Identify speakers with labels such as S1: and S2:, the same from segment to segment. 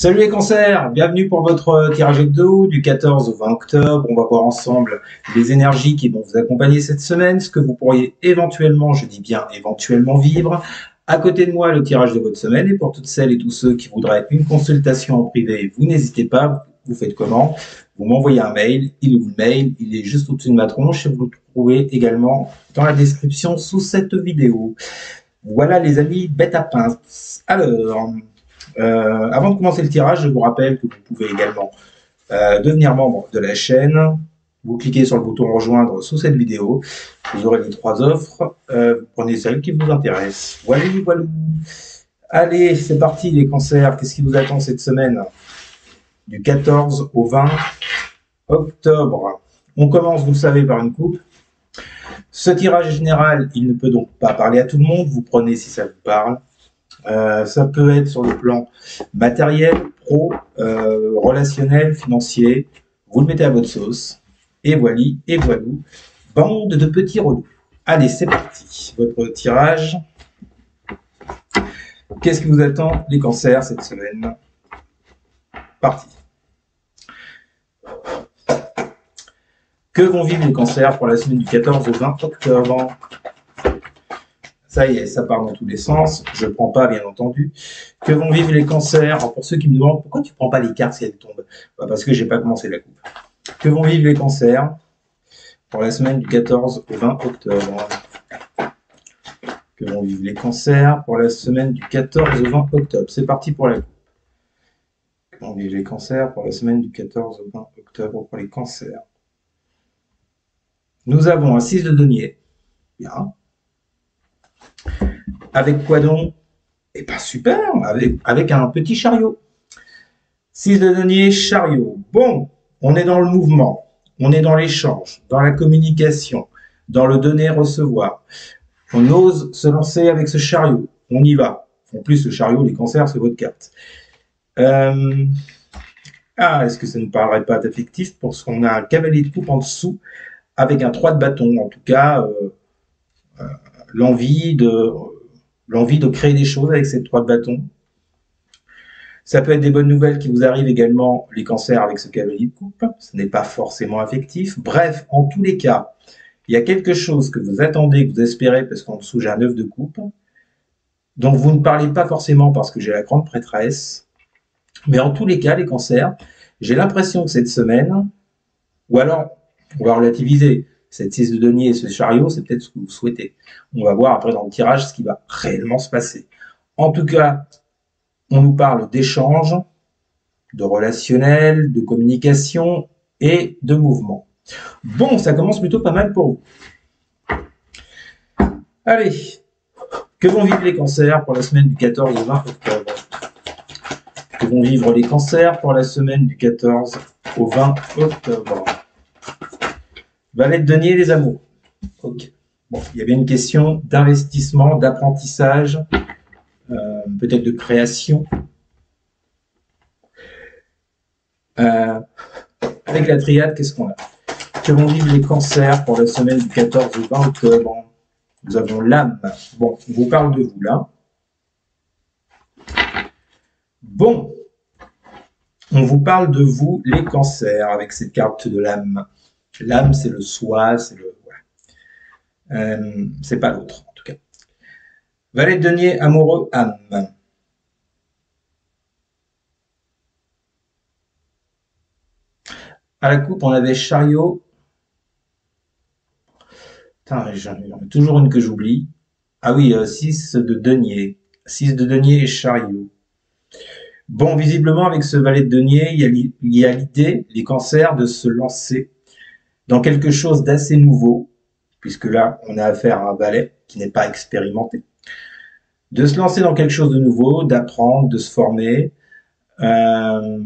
S1: Salut les cancers, bienvenue pour votre tirage hebdo du 14 au 20 octobre. On va voir ensemble les énergies qui vont vous accompagner cette semaine, ce que vous pourriez éventuellement, je dis bien éventuellement, vivre. À côté de moi, le tirage de votre semaine. Et pour toutes celles et tous ceux qui voudraient une consultation en privé, vous n'hésitez pas, vous faites comment? Vous m'envoyez un mail, il est juste au-dessus de ma tronche et vous le trouvez également dans la description sous cette vidéo. Voilà les amis, bête à pince. Alors... avant de commencer le tirage, je vous rappelle que vous pouvez également devenir membre de la chaîne. Vous cliquez sur le bouton rejoindre sous cette vidéo. Vous aurez les 3 offres. Vous prenez celle qui vous intéresse. Voilà, voilà. Allez, c'est parti les cancers. Qu'est-ce qui vous attend cette semaine? Du 14 au 20 octobre. On commence, vous le savez, par une coupe. Ce tirage général, il ne peut donc pas parler à tout le monde. Vous prenez si ça vous parle. Ça peut être sur le plan matériel, pro, relationnel, financier. Vous le mettez à votre sauce. Et voilà, et voilou. Bande de petits relous. Allez, c'est parti. Votre tirage. Qu'est-ce qui vous attend, les cancers, cette semaine? Parti. Que vont vivre les cancers pour la semaine du 14 au 20 octobre? Ça y est, ça part dans tous les sens. Je ne prends pas, bien entendu. Que vont vivre les cancers? Alors pour ceux qui me demandent pourquoi tu ne prends pas les cartes si elles tombent, parce que je n'ai pas commencé la coupe. Que vont vivre les cancers pour la semaine du 14 au 20 octobre? Que vont vivre les cancers pour la semaine du 14 au 20 octobre? C'est parti pour la coupe. Que vont vivre les cancers pour la semaine du 14 au 20 octobre pour les cancers? Nous avons un 6 de denier. Bien. Avec quoi donc? Eh bien super, avec un petit chariot. 6 de denier, chariot. Bon, on est dans le mouvement, on est dans l'échange, dans la communication, dans le donner-recevoir. On ose se lancer avec ce chariot, on y va. En plus, le chariot, les cancers, c'est votre carte. Est-ce que ça ne parlerait pas d'affectif parce qu'on a un cavalier de coupe en dessous avec un 3 de bâton. En tout cas, l'envie de créer des choses avec ces 3 de bâton. Ça peut être des bonnes nouvelles qui vous arrivent également, les cancers, avec ce cavalier de coupe. Ce n'est pas forcément affectif. Bref, en tous les cas, il y a quelque chose que vous attendez, que vous espérez, parce qu'en dessous, j'ai un 9 de coupe, dont vous ne parlez pas forcément parce que j'ai la grande prêtresse. Mais en tous les cas, les cancers, j'ai l'impression que cette semaine, ou alors, on va relativiser, cette 6 de denier et ce chariot, c'est peut-être ce que vous souhaitez. On va voir après dans le tirage ce qui va réellement se passer. En tout cas, on nous parle d'échange, de relationnel, de communication et de mouvement. Bon, ça commence plutôt pas mal pour vous. Allez, que vont vivre les cancers pour la semaine du 14 au 20 octobre? Que vont vivre les cancers pour la semaine du 14 au 20 octobre? Valet de denier, les amours. Ok. Bon, il y a bien une question d'investissement, d'apprentissage, peut-être de création. Avec la triade, qu'est-ce qu'on a? Que vont vivre les cancers pour la semaine du 14 au 20 octobre? Nous avons l'âme. Bon, on vous parle de vous là. Bon, on vous parle de vous, les cancers, avec cette carte de l'âme. L'âme, c'est le soi, c'est le... Ouais. C'est pas l'autre, en tout cas. Valet de denier, amoureux, âme. À la coupe, on avait chariot. Putain, j'en ai toujours une que j'oublie. Ah oui, 6 de denier. 6 de denier et chariot. Bon, visiblement, avec ce valet de denier, il y a l'idée, les cancers, de se lancer dans quelque chose d'assez nouveau, puisque là, on a affaire à un valet qui n'est pas expérimenté. De se lancer dans quelque chose de nouveau, d'apprendre, de se former. En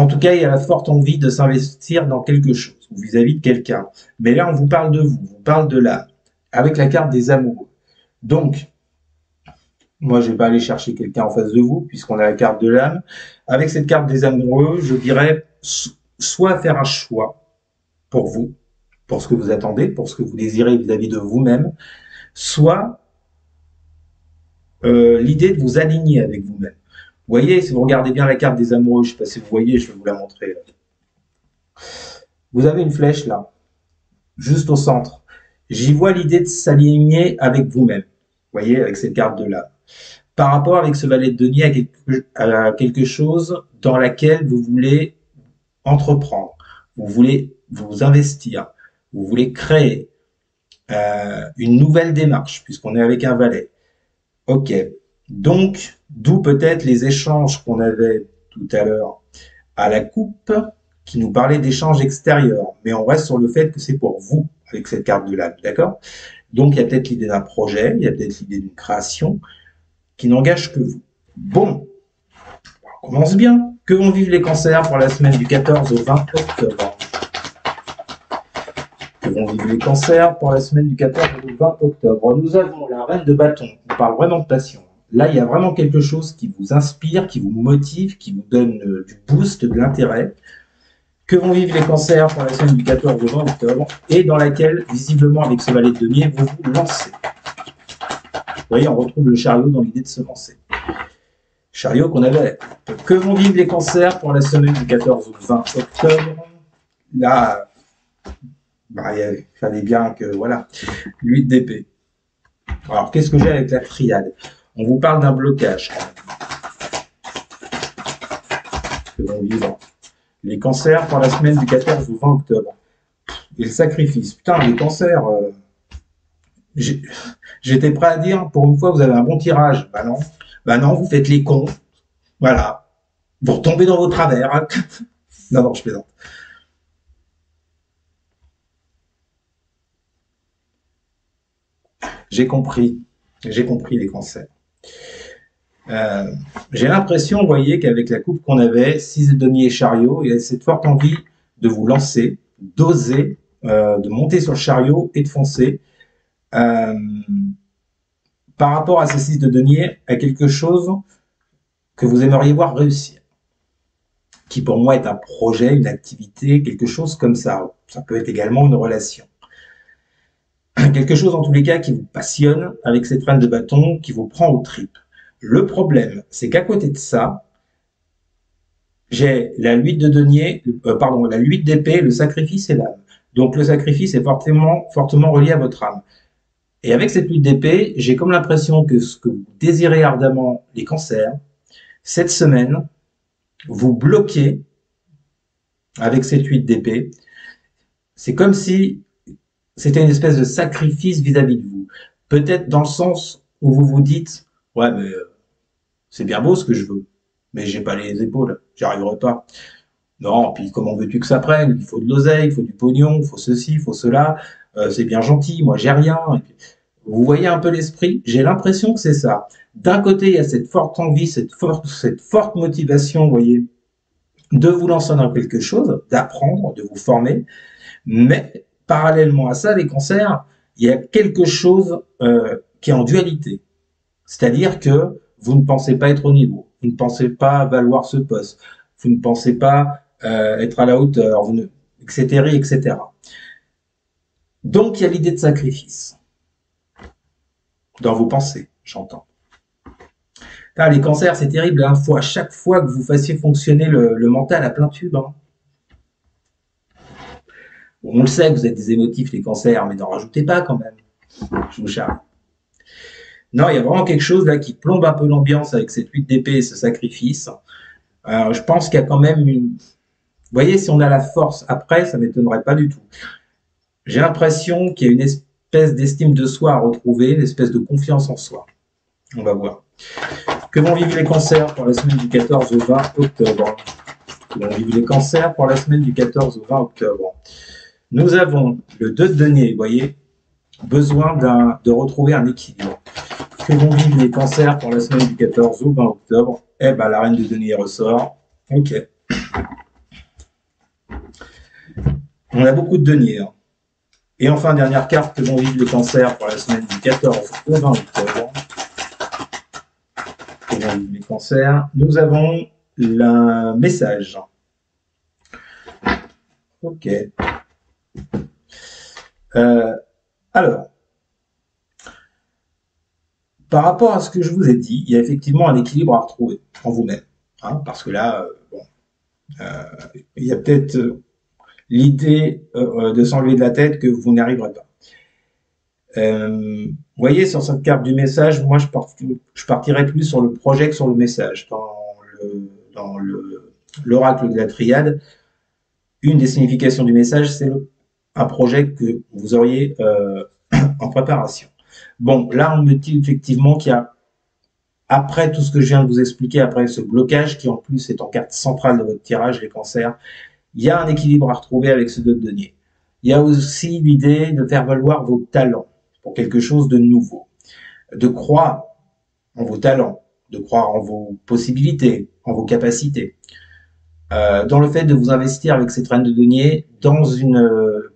S1: tout cas, il y a la forte envie de s'investir dans quelque chose, ou vis-à-vis de quelqu'un. Mais là, on vous parle de vous, on vous parle de l'âme, avec la carte des amoureux. Donc, moi, je ne vais pas aller chercher quelqu'un en face de vous, puisqu'on a la carte de l'âme. Avec cette carte des amoureux, je dirais soit faire un choix pour vous, pour ce que vous attendez, pour ce que vous désirez vis-à-vis de vous-même, soit l'idée de vous aligner avec vous-même. voyez, si vous regardez bien la carte des amoureux, je ne sais pas si vous voyez, je vais vous la montrer. Là. Vous avez une flèche là, juste au centre. J'y vois l'idée de s'aligner avec vous-même. Vous voyez, avec cette carte de là. Par rapport avec ce valet de denier à quelque chose dans laquelle vous voulez entreprendre, vous voulez vous investir, vous voulez créer une nouvelle démarche, puisqu'on est avec un valet. Ok. Donc, d'où peut-être les échanges qu'on avait tout à l'heure à la coupe, qui nous parlait d'échanges extérieurs. Mais on reste sur le fait que c'est pour vous, avec cette carte de l'âme, d'accord? Donc, il y a peut-être l'idée d'un projet, il y a peut-être l'idée d'une création qui n'engage que vous. Bon, on commence bien. Que vont vivre les cancers pour la semaine du 14 au 20 octobre? Que vont vivre les cancers pour la semaine du 14 au 20 octobre? Nous avons la reine de bâton. On parle vraiment de passion. Là, il y a vraiment quelque chose qui vous inspire, qui vous motive, qui vous donne du boost, de l'intérêt. Que vont vivre les cancers pour la semaine du 14 au 20 octobre et dans laquelle, visiblement, avec ce valet de denier, vous vous lancez. Vous voyez, on retrouve le chariot dans l'idée de se lancer. Chariot qu'on avait. Que vont vivre les cancers pour la semaine du 14 au 20 octobre? Là, bah, il fallait bien que, voilà, 8 d'épée. Alors, qu'est-ce que j'ai avec la triade? On vous parle d'un blocage. Que vont vivre les cancers pour la semaine du 14 au 20 octobre. Et le sacrifice. Putain, les cancers, j'étais prêt à dire, pour une fois, vous avez un bon tirage. Bah non. Bah non, vous faites les cons. Voilà. Vous retombez dans vos travers. Hein. Non, non, je plaisante. J'ai compris. J'ai compris les cancers. Euh, j'ai l'impression, vous voyez, qu'avec la coupe qu'on avait, 6 de denier et chariot, il y a cette forte envie de vous lancer, d'oser, de monter sur le chariot et de foncer. Euh, par rapport à ces 6 de denier, à quelque chose que vous aimeriez voir réussir, qui pour moi est un projet, une activité, quelque chose comme ça. Ça peut être également une relation. Quelque chose en tous les cas qui vous passionne avec cette reine de bâton qui vous prend aux tripes. Le problème, c'est qu'à côté de ça, j'ai la 8 de denier, la 8 d'épée, le sacrifice et l'âme. Donc le sacrifice est fortement relié à votre âme. Et avec cette 8 d'épée, j'ai comme l'impression que ce que vous désirez ardemment, les cancers, cette semaine, vous bloquez avec cette 8 d'épée. C'est comme si c'était une espèce de sacrifice vis-à-vis de vous. Peut-être dans le sens où vous vous dites, ouais, mais c'est bien beau ce que je veux, mais j'ai pas les épaules, j'y arriverai pas. Non, puis comment veux-tu que ça prenne? Il faut de l'oseille, il faut du pognon, il faut ceci, il faut cela. C'est bien gentil, moi j'ai rien. Vous voyez un peu l'esprit? J'ai l'impression que c'est ça. D'un côté, il y a cette forte envie, cette forte motivation, vous voyez, de vous lancer dans quelque chose, d'apprendre, de vous former. Mais parallèlement à ça, les cancers, il y a quelque chose qui est en dualité. C'est-à-dire que vous ne pensez pas être au niveau, vous ne pensez pas valoir ce poste, vous ne pensez pas être à la hauteur, etc., etc. Donc, il y a l'idée de sacrifice dans vos pensées, j'entends. Les cancers, c'est terrible. Hein. Faut à chaque fois que vous fassiez fonctionner le mental à plein tube. Hein. On le sait que vous êtes des émotifs, les cancers, mais n'en rajoutez pas quand même. Je vous charme. Non, il y a vraiment quelque chose là qui plombe un peu l'ambiance avec cette 8 d'épée et ce sacrifice. Je pense qu'il y a quand même une... Vous voyez, si on a la force après, ça ne m'étonnerait pas du tout. J'ai l'impression qu'il y a une espèce d'estime de soi à retrouver, une espèce de confiance en soi. On va voir. Que vont vivre les cancers pour la semaine du 14 au 20 octobre? Que vont vivre les cancers pour la semaine du 14 au 20 octobre? Nous avons le 2 de denier, vous voyez, besoin de retrouver un équilibre. Que vont vivre les cancers pour la semaine du 14 au 20 octobre? Eh ben, la reine de denier ressort. Ok. On a beaucoup de deniers. Hein. Et enfin, dernière carte, que vont vivre les cancers pour la semaine du 14 au 20 octobre? Que vont vivre les cancers? Nous avons le message. Ok. Alors, Par rapport à ce que je vous ai dit, il y a effectivement un équilibre à retrouver en vous-même. Hein, parce que là, bon, il y a peut-être l'idée de s'enlever de la tête que vous n'y arriverez pas. Vous voyez, sur cette carte du message, moi, je partirais plus sur le projet que sur le message. Dans l'oracle de la triade, une des significations du message, c'est un projet que vous auriez en préparation. Bon, là, on me dit effectivement qu'il y a, après tout ce que je viens de vous expliquer, après ce blocage qui en plus est en carte centrale de votre tirage, les cancers, il y a un équilibre à retrouver avec ce 2 de denier. Il y a aussi l'idée de faire valoir vos talents pour quelque chose de nouveau, de croire en vos talents, de croire en vos possibilités, en vos capacités. Dans le fait de vous investir avec cette reine de denier dans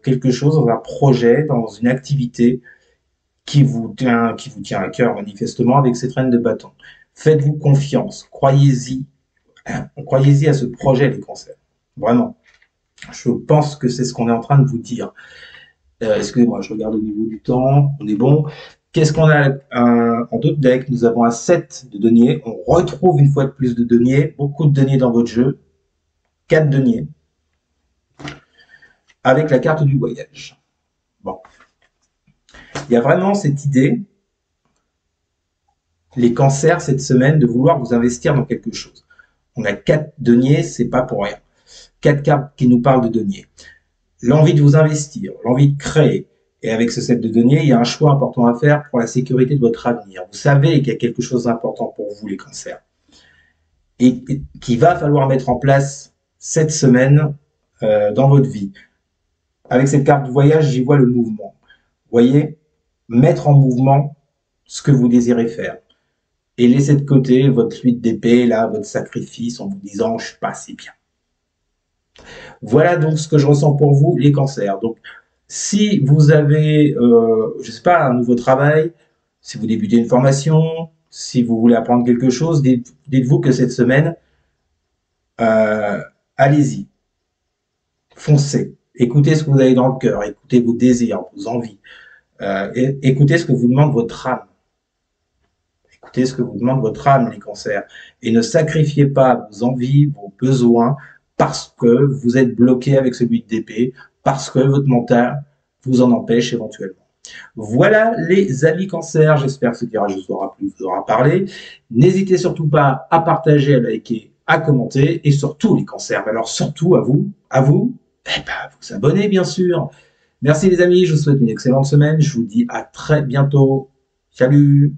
S1: quelque chose, dans un projet, dans une activité qui vous tient à cœur manifestement avec cette reine de bâton. Faites-vous confiance, croyez-y à ce projet, les cancers. Vraiment. Je pense que c'est ce qu'on est en train de vous dire. Excusez-moi, je regarde au niveau du temps, on est bon. Qu'est-ce qu'on a en d'autres decks? Nous avons un 7 de denier. On retrouve une fois de plus de denier, beaucoup de denier dans votre jeu. 4 deniers. Avec la carte du voyage. Bon. Il y a vraiment cette idée, les cancers cette semaine, de vouloir vous investir dans quelque chose. On a 4 deniers, c'est pas pour rien. 4 cartes qui nous parlent de deniers. L'envie de vous investir, l'envie de créer. Et avec ce 7 de denier, il y a un choix important à faire pour la sécurité de votre avenir. Vous savez qu'il y a quelque chose d'important pour vous, les cancers. Et qu'il va falloir mettre en place cette semaine dans votre vie. Avec cette carte de voyage, j'y vois le mouvement. Vous voyez, mettre en mouvement ce que vous désirez faire. Et laisser de côté votre lutte d'épée, là, votre sacrifice, en vous disant « je suis pas assez bien ». Voilà donc ce que je ressens pour vous, les cancers. Donc, si vous avez, je sais pas, un nouveau travail, si vous débutez une formation, si vous voulez apprendre quelque chose, dites-vous que cette semaine, allez-y, foncez. Écoutez ce que vous avez dans le cœur, écoutez vos désirs, vos envies, écoutez ce que vous demande votre âme. Écoutez ce que vous demande votre âme, les cancers. Et ne sacrifiez pas vos envies, vos besoins, parce que vous êtes bloqué avec celui d'épée, parce que votre mental vous en empêche éventuellement. Voilà les amis cancers, j'espère que ce tirage vous aura plu, vous aura parlé. N'hésitez surtout pas à partager, à liker, à commenter, et surtout les cancers, alors surtout à vous, eh ben, vous abonner bien sûr. Merci les amis, je vous souhaite une excellente semaine, je vous dis à très bientôt. Salut!